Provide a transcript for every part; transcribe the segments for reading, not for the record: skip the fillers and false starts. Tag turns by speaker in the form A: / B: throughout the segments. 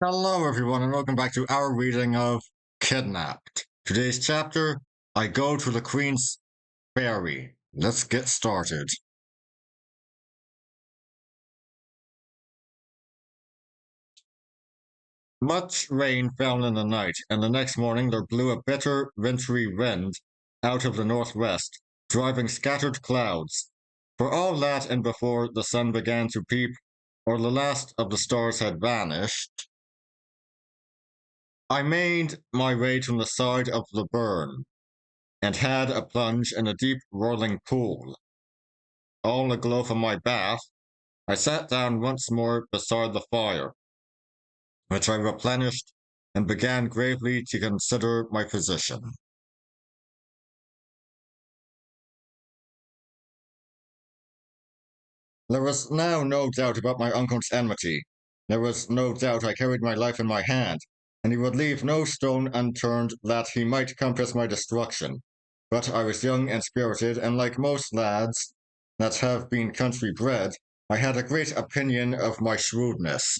A: Hello, everyone, and welcome back to our reading of Kidnapped. Today's chapter, I Go to the Queen's Ferry. Let's get started. Much rain fell in the night, and the next morning there blew a bitter, wintry wind out of the northwest, driving scattered clouds. For all that, and before the sun began to peep, or the last of the stars had vanished, I made my way to the side of the burn and had a plunge in a deep rolling pool. All aglow from my bath, I sat down once more beside the fire, which I replenished and began gravely to consider my position. There was now no doubt about my uncle's enmity. There was no doubt I carried my life in my hand, and he would leave no stone unturned that he might compass my destruction. But I was young and spirited, and like most lads that have been country bred, I had a great opinion of my shrewdness.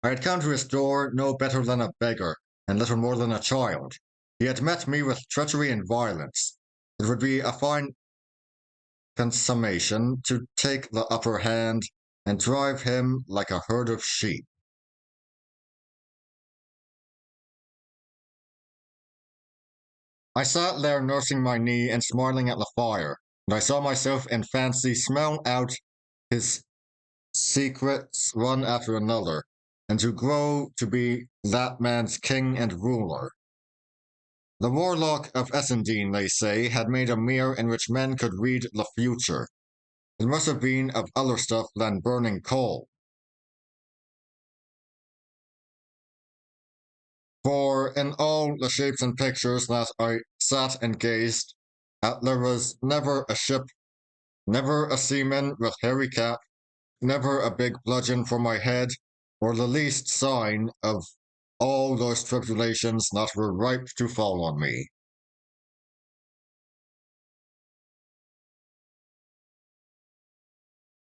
A: I had come to his door no better than a beggar, and little more than a child. He had met me with treachery and violence. It would be a fine consummation to take the upper hand and drive him like a herd of sheep. I sat there nursing my knee and smiling at the fire, and I saw myself in fancy smell out his secrets one after another, and to grow to be that man's king and ruler. The warlock of Essendine, they say, had made a mirror in which men could read the future. It must have been of other stuff than burning coal. For in all the shapes and pictures that I sat and gazed at, there was never a ship, never a seaman with hairy cap, never a big bludgeon for my head, or the least sign of all those tribulations that were ripe to fall on me.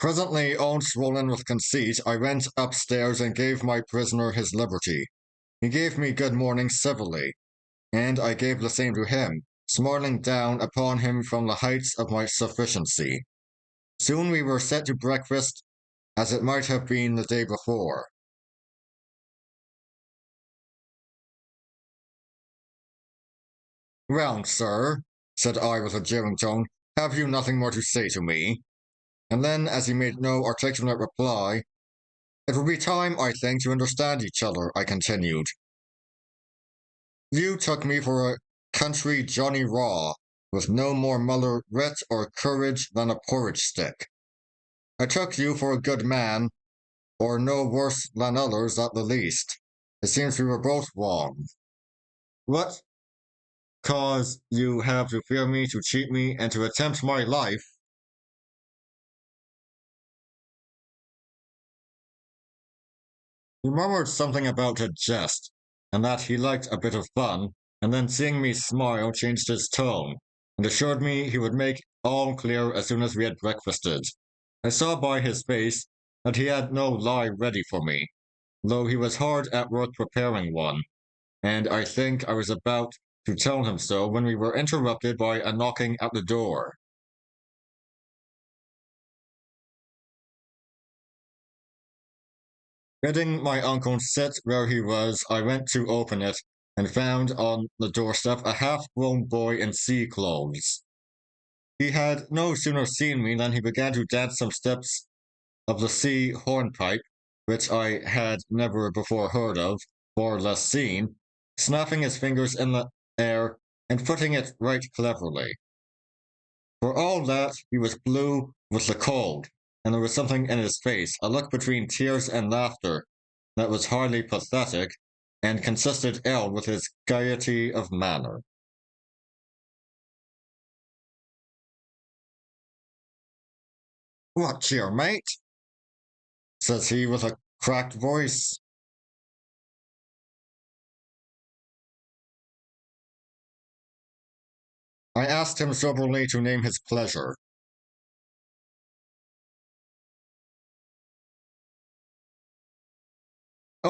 A: Presently, all swollen with conceit, I went upstairs and gave my prisoner his liberty. He gave me good morning civilly, and I gave the same to him, smiling down upon him from the heights of my sufficiency. Soon we were set to breakfast, as it might have been the day before. Well, sir, said I with a jeering tone, have you nothing more to say to me? And then, as he made no articulate reply, it will be time, I think, to understand each other, I continued. You took me for a country Johnny Raw, with no more Muller wit or courage than a porridge stick. I took you for a good man, or no worse than others at the least. It seems we were both wrong. What cause you have to fear me, to cheat me, and to attempt my life? He murmured something about a jest, and that he liked a bit of fun, and then seeing me smile, changed his tone, and assured me he would make all clear as soon as we had breakfasted. I saw by his face that he had no lie ready for me, though he was hard at work preparing one, and I think I was about to tell him so when we were interrupted by a knocking at the door. Bidding my uncle sit where he was, I went to open it and found on the doorstep a half-grown boy in sea clothes. He had no sooner seen me than he began to dance some steps of the sea hornpipe, which I had never before heard of, or less seen, snapping his fingers in the air and footing it right cleverly. For all that, he was blue with the cold, and there was something in his face, a look between tears and laughter, that was hardly pathetic, and consisted ill with his gaiety of manner. What cheer, mate? Says he with a cracked voice. I asked him soberly to name his pleasure.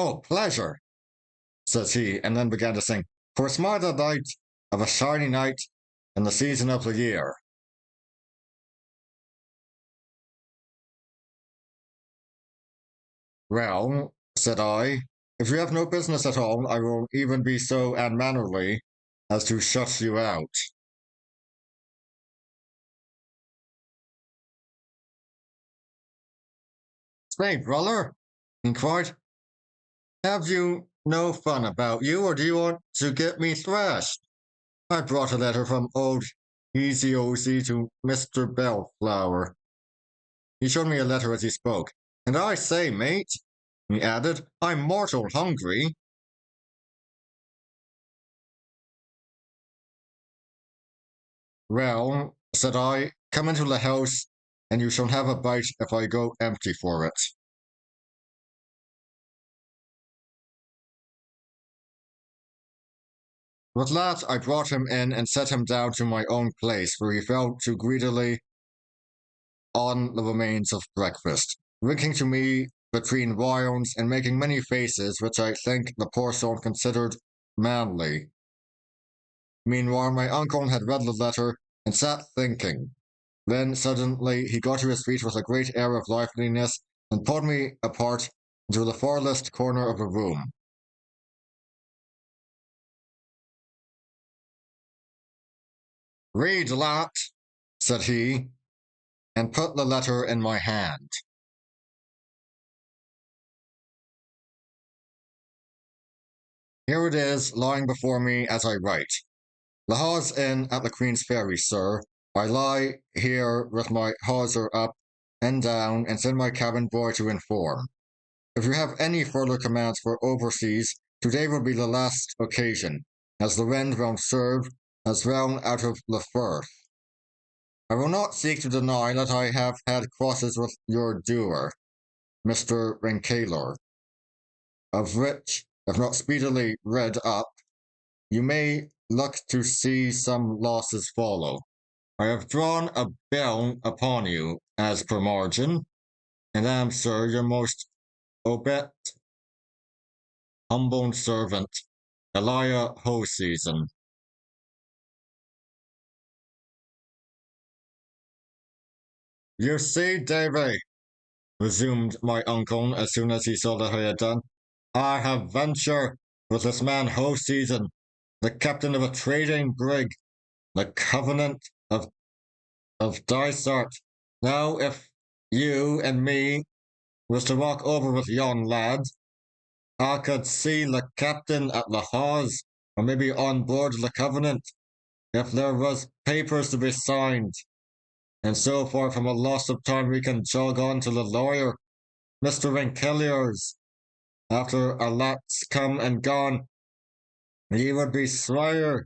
A: Oh, pleasure, says he, and then began to sing, For it's my delight of a shiny night in the season of the year. Well, said I, if you have no business at all, I will even be so unmannerly as to shut you out. Say, brother, he cried, have you no fun about you, or do you want to get me thrashed? I brought a letter from old Easy Osy to Mr. Bellflower. He showed me a letter as he spoke. And I say, mate, he added, I'm mortal hungry. Well, said I, come into the house, and you shall have a bite if I go empty for it. With that, I brought him in and set him down to my own place, where he fell to greedily on the remains of breakfast, winking to me between whiles and making many faces which I think the poor soul considered manly. Meanwhile, my uncle had read the letter and sat thinking. Then suddenly he got to his feet with a great air of liveliness and pulled me apart into the farthest corner of the room. Read that, said he, and put the letter in my hand. Here it is, lying before me as I write. The hawse in at the Queen's Ferry, sir. I lie here with my hawser up and down and send my cabin boy to inform. If you have any further commands for overseas, today will be the last occasion, as the wind won't serve as well out of the firth. I will not seek to deny that I have had crosses with your doer, Mr. Rencaler, of which, if not speedily read up, you may look to see some losses follow. I have drawn a bill upon you as per margin, and am, sir, your most obet humble servant, Elijah Hoseason. You see, Davy, resumed my uncle as soon as he saw that I had done, I have ventured with this man Hoseason, the captain of a trading brig, the Covenant of Dysart. Now, if you and me was to walk over with yon lad, I could see the captain at the hawse, or maybe on board the Covenant, if there was papers to be signed, and so far from a loss of time we can jog on to the lawyer, Mr. Renkelier's. After a lot's come and gone, ye would be slier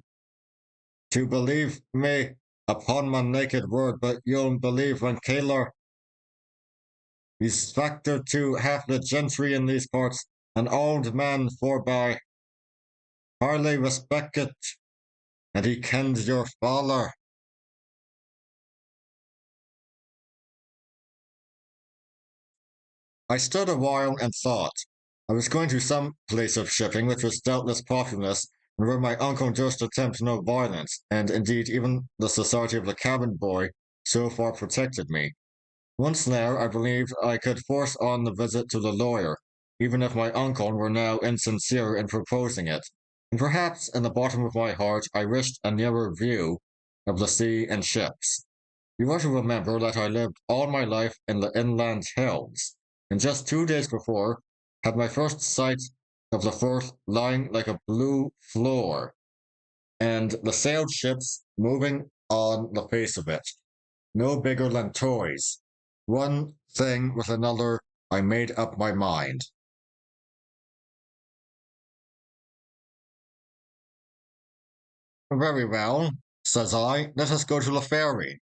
A: to believe me upon my naked word, but you'll believe Renkelier. He's factor to half the gentry in these parts, an old man forby, hardly respected, and he kens your father. I stood a while and thought. I was going to some place of shipping which was doubtless populous, and where my uncle durst attempt no violence, and indeed even the society of the cabin boy so far protected me. Once there, I believed I could force on the visit to the lawyer, even if my uncle were now insincere in proposing it, and perhaps in the bottom of my heart I wished a nearer view of the sea and ships. You are to remember that I lived all my life in the inland hills, and just 2 days before had my first sight of the Firth lying like a blue floor, and the sailed ships moving on the face of it, no bigger than toys. One thing with another, I made up my mind. Very well, says I, let us go to the ferry.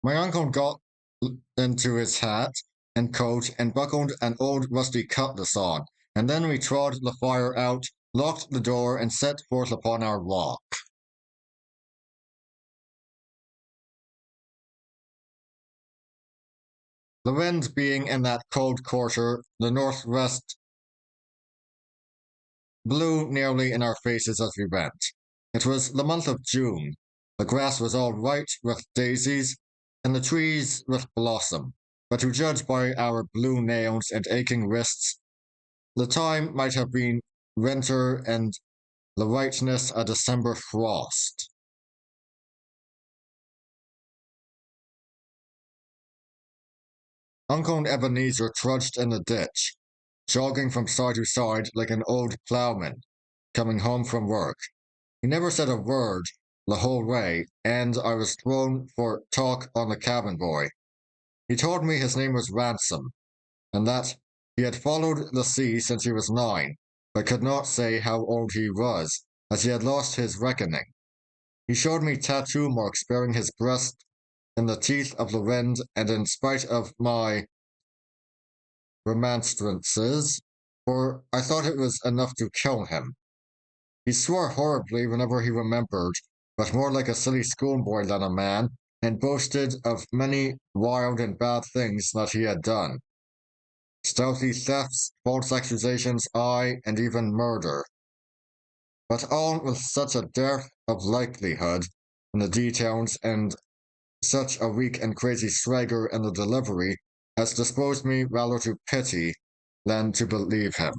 A: My uncle got into his hat and coat and buckled an old rusty cutlass on, and then we trod the fire out, locked the door, and set forth upon our walk. The wind being in that cold quarter, the northwest blew nearly in our faces as we went. It was the month of June. The grass was all white with daisies, and the trees with blossom. But to judge by our blue nails and aching wrists, the time might have been winter and the whiteness a December frost. Uncle Ebenezer trudged in the ditch, jogging from side to side like an old ploughman coming home from work. He never said a word the whole way, and I was thrown for talk on the cabin boy. He told me his name was Ransom, and that he had followed the sea since he was 9, but could not say how old he was, as he had lost his reckoning. He showed me tattoo marks bearing his breast in the teeth of the wind, and in spite of my remonstrances, for I thought it was enough to kill him. He swore horribly whenever he remembered, but more like a silly schoolboy than a man, and boasted of many wild and bad things that he had done. Stealthy thefts, false accusations, aye, and even murder. But all with such a dearth of likelihood in the details and such a weak and crazy swagger in the delivery as disposed me rather to pity than to believe him.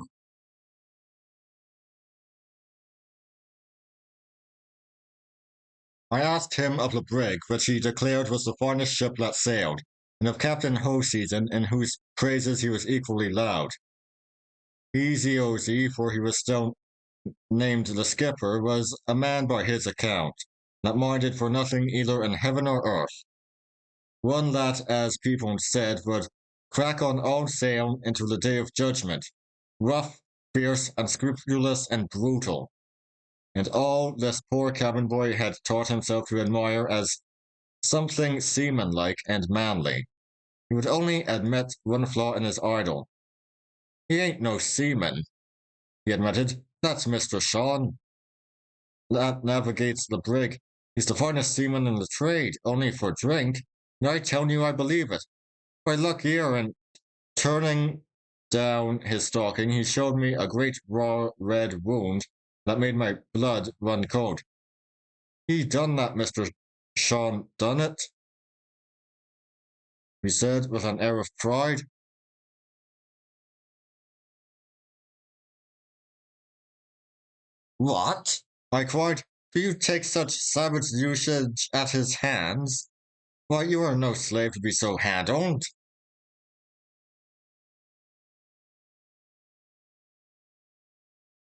A: I asked him of the brig, which he declared was the finest ship that sailed, and of Captain Hoseason, in whose praises he was equally loud. Easy Ozy, for he was still named the skipper, was a man by his account, that minded for nothing either in heaven or earth. One that, as people said, would crack on all sail into the day of judgment, rough, fierce, unscrupulous, and brutal. And all this poor cabin boy had taught himself to admire as something seamanlike and manly. He would only admit one flaw in his idol. He ain't no seaman, he admitted. That's Mr. Sean. That navigates the brig. He's the finest seaman in the trade, only for drink. And I tell you I believe it. Why, look here, and turning down his stocking, he showed me a great raw red wound that made my blood run cold. He done that, Mr. Sean done it, he said with an air of pride. What? I cried. Do you take such savage usage at his hands? Why, you are no slave to be so handled.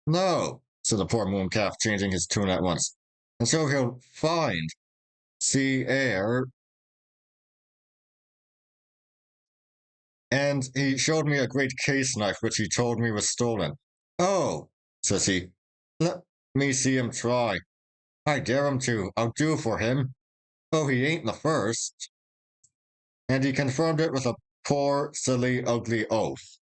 A: No, said the poor mooncalf, changing his tune at once. And so he'll find sea air. And he showed me a great case knife which he told me was stolen. Oh, says he, let me see him try. I dare him to. I'll do for him. Oh, he ain't the first. And he confirmed it with a poor, silly, ugly oath.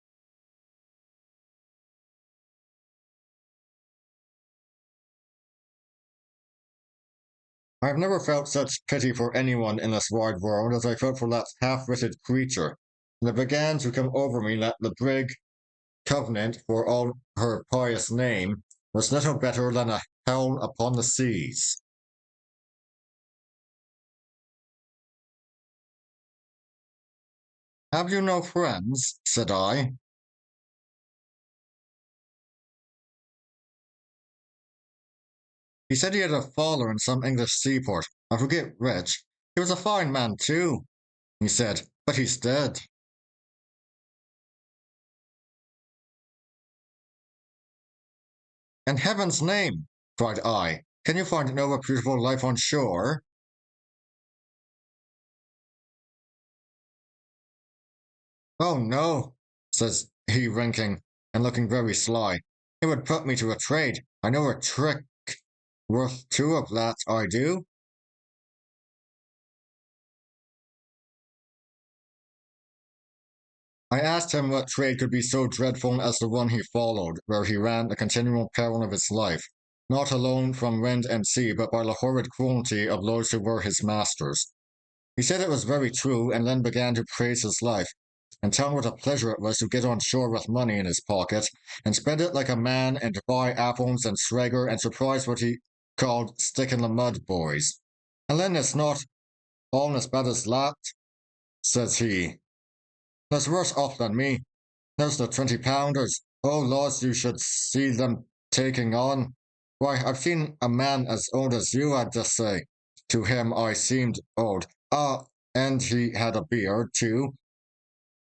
A: I have never felt such pity for anyone in this wide world as I felt for that half-witted creature, and it began to come over me that the brig Covenant, for all her pious name, was little better than a hell upon the seas. Have you no friends? Said I. He said he had a father in some English seaport, I forget which. He was a fine man too, he said, but he's dead. In heaven's name, cried I, can you find no reputable life on shore? Oh no, says he, winking and looking very sly. It would put me to a trade. I know a trick worth 2 of that, I do. I asked him what trade could be so dreadful as the one he followed, where he ran the continual peril of his life, not alone from wind and sea, but by the horrid cruelty of those who were his masters. He said it was very true and then began to praise his life, and tell what a pleasure it was to get on shore with money in his pocket and spend it like a man and buy apples and swagger and surprise what he called stick in the mud boys. And then it's not all as bad as that, says he. There's worse off than me. There's the 20-pounders. Oh, laws, you should see them taking on. Why, I've seen a man as old as you, I'd just say. To him I seemed old. Ah, and he had a beard, too.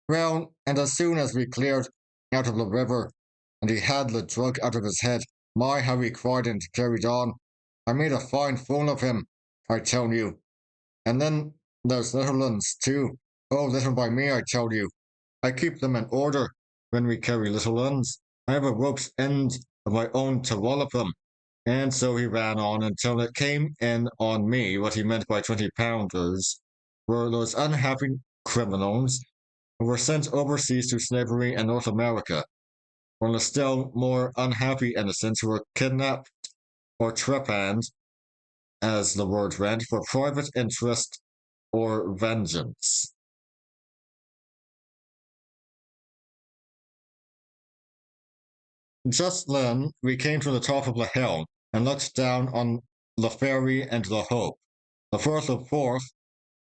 A: Well, and as soon as we cleared out of the river, and he had the drug out of his head, my, how he cried and carried on. I made a fine fool of him, I tell you. And then there's little uns, too. Oh, little by me, I tell you. I keep them in order when we carry little uns. I have a rope's end of my own to wallop them. And so he ran on until it came in on me what he meant by 20-pounders were those unhappy criminals who were sent overseas to slavery in North America, while the still more unhappy innocents who were kidnapped or trepanned, as the word went, for private interest or vengeance. Just then we came to the top of the hill and looked down on the Ferry and the Hope. The Firth of Forth,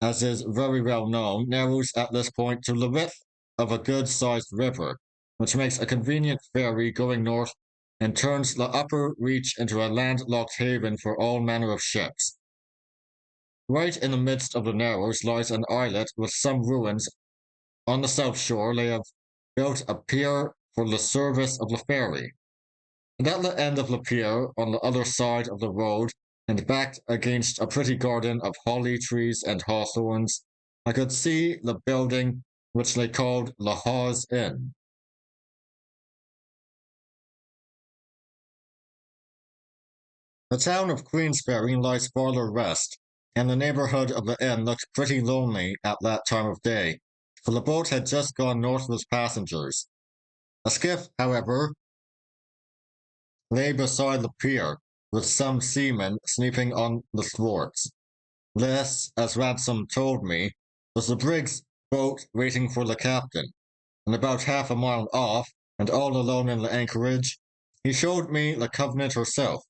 A: as is very well known, narrows at this point to the width of a good-sized river, which makes a convenient ferry going north and turns the upper reach into a landlocked haven for all manner of ships. Right in the midst of the narrows lies an islet with some ruins. On the south shore they have built a pier for the service of the ferry. And at the end of the pier, on the other side of the road, and backed against a pretty garden of holly trees and hawthorns, I could see the building which they called the Hawes Inn. The town of Queensferry lies farther west, and the neighbourhood of the inn looked pretty lonely at that time of day, for the boat had just gone north with passengers. A skiff, however, lay beside the pier, with some seamen sleeping on the thwarts. This, as Ransom told me, was the brig's boat waiting for the captain, and about half a mile off, and all alone in the anchorage, he showed me the Covenant herself.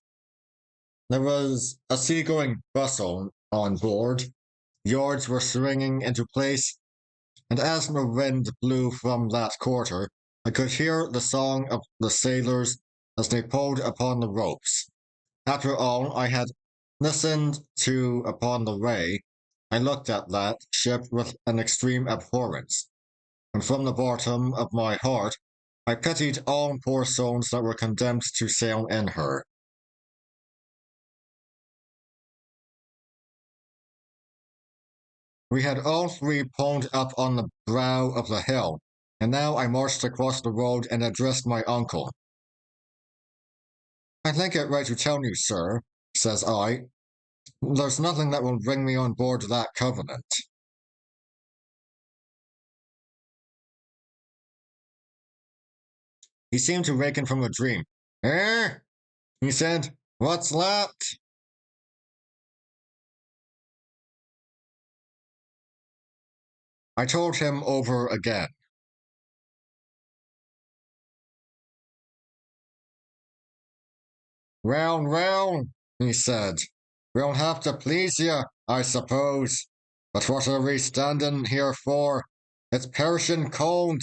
A: There was a sea-going bustle on board, yards were swinging into place, and as the wind blew from that quarter, I could hear the song of the sailors as they pulled upon the ropes. After all I had listened to upon the way, I looked at that ship with an extreme abhorrence, and from the bottom of my heart I pitied all poor souls that were condemned to sail in her. We had all three pulled up on the brow of the hill, and now I marched across the road and addressed my uncle. I think it right to tell you, sir, says I, there's nothing that will bring me on board that covenant. He seemed to waken from a dream. Eh? He said, what's that? I told him over again. Well, well, he said, we'll have to please you, I suppose. But what are we standing here for? It's perishing cold,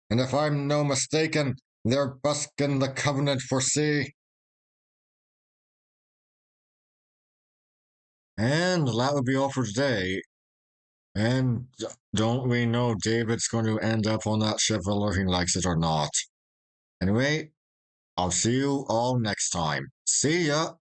A: and if I'm no mistaken, they're busking the covenant for sea. And that would be all for today. And don't we know David's going to end up on that ship whether he likes it or not? Anyway, I'll see you all next time. See ya!